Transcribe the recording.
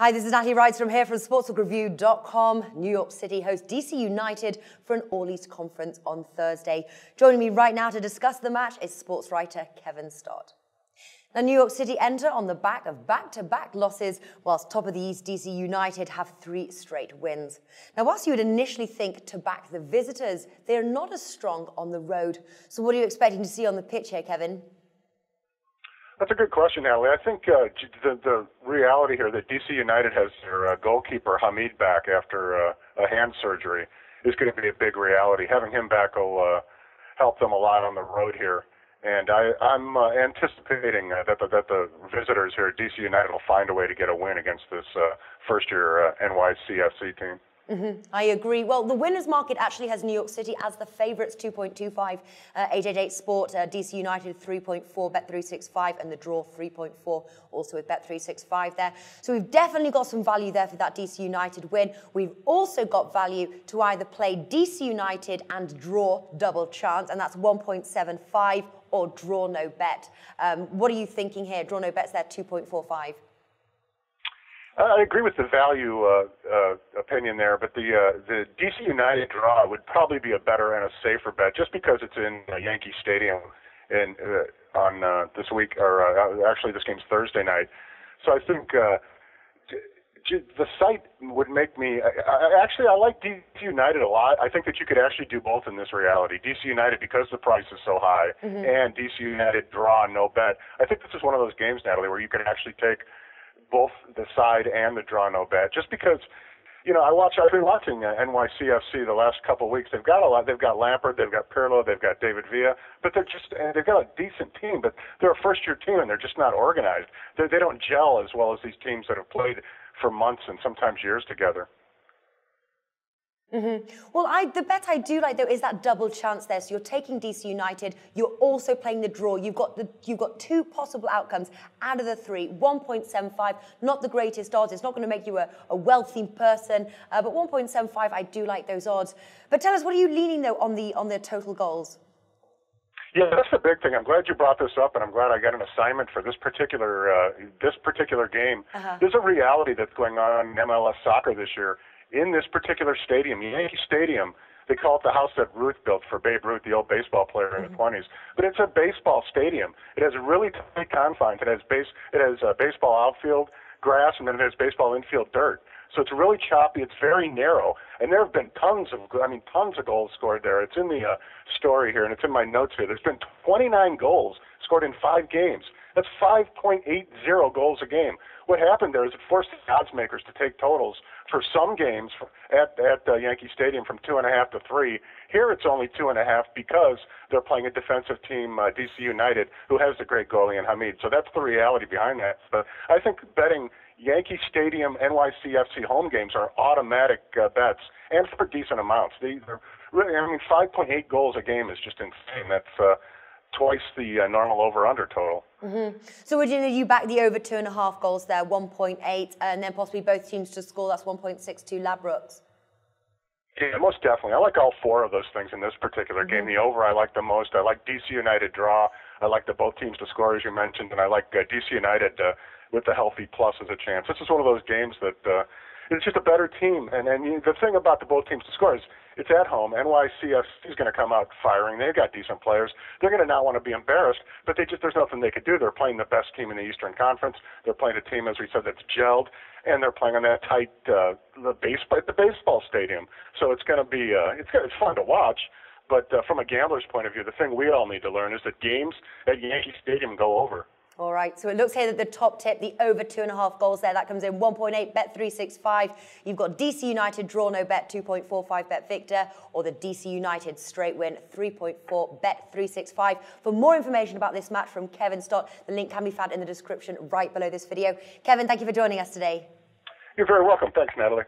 Hi, this is Natalie Rydstrom here from SportsBookReviews.com. New York City hosts DC United for an All-East conference on Thursday. Joining me right now to discuss the match is sports writer Kevin Stott. Now, New York City enter on the back of back-to-back losses, whilst top of the East DC United have 3 straight wins. Now, whilst you would initially think to back the visitors, they are not as strong on the road. So what are you expecting to see on the pitch here, Kevin? That's a good question, Natalie. I think the reality here that DC United has their goalkeeper Hamid back after a hand surgery is going to be a big reality. Having him back will help them a lot on the road here. And I'm anticipating that the visitors here at DC United will find a way to get a win against this first-year NYCFC team. I agree. Well, the winners market actually has New York City as the favourites, 2.25. 888 Sport, DC United 3.4, Bet365, and the draw 3.4, also with Bet365 there. So we've definitely got some value there for that DC United win. We've also got value to either play DC United and draw double chance, and that's 1.75, or draw no bet. What are you thinking here? Draw no bet's there, 2.45. I agree with the value opinion there, but the DC United draw would probably be a better and a safer bet, just because it's in Yankee Stadium on this week, or actually this game's Thursday night. So I think the site would make me. I like DC United a lot. I think that you could actually do both in this reality. DC United, because the price is so high, and DC United draw no bet. I think this is one of those games, Natalie, where you can actually take both the side and the draw no bet, just because, you know, I've been watching NYCFC the last couple of weeks. They've got a lot. They've got Lampard, they've got Pirlo, they've got David Villa, but they've got a decent team, but they're a first-year team and they're just not organized. They don't gel as well as these teams that have played for months and sometimes years together. Well, the bet I do like, though, is that double chance there. So you're taking DC United, you're also playing the draw. You've got 2 possible outcomes out of the 3. 1.75, not the greatest odds. It's not going to make you a wealthy person, but 1.75, I do like those odds. But tell us, what are you leaning, though, on the total goals? Yeah, that's the big thing. I'm glad you brought this up, and I'm glad I got an assignment for this particular game. There's a reality that's going on in MLS soccer this year. In this particular stadium, Yankee Stadium, they call it the house that Ruth built for Babe Ruth, the old baseball player in the 20s. But it's a baseball stadium. It has really tight confines. It has baseball outfield grass, and then it has baseball infield dirt. So it's really choppy. It's very narrow, and there have been tons of goals scored there. It's in the story here, and it's in my notes here. There's been 29 goals scored in 5 games. That's 5.80 goals a game. What happened there is it forced the odds makers to take totals for some games at Yankee Stadium from 2.5 to 3. Here it's only 2.5 because they're playing a defensive team, DC United, who has a great goalie in Hamid. So that's the reality behind that. But I think betting Yankee Stadium NYCFC home games are automatic bets, and for decent amounts. They're really, 5.8 goals a game is just insane. That's twice the normal over-under total. So would you back the over 2.5 goals there, 1.8, and then possibly both teams to score? That's 1.62 Labrooks. Yeah, most definitely. I like all 4 of those things in this particular game. The over I like the most. I like DC United draw. I like both teams to score, as you mentioned, and I like DC United with the healthy plus as a chance. This is one of those games that it's just a better team. And the thing about the both teams to score is it's at home. NYCFC is going to come out firing. They've got decent players. They're going to not want to be embarrassed, but there's nothing they could do. They're playing the best team in the Eastern Conference. They're playing a team, as we said, that's gelled, and they're playing on that tight the baseball stadium. So it's going to be it's fun to watch. But from a gambler's point of view, the thing we all need to learn is that games at Yankee Stadium go over. All right, so it looks here that the top tip, the over 2.5 goals there, that comes in 1.8, Bet365. You've got DC United draw no bet, 2.45, Bet Victor, or the DC United straight win, 3.4, Bet365. For more information about this match from Kevin Stott, the link can be found in the description right below this video. Kevin, thank you for joining us today. You're very welcome. Thanks, Natalie.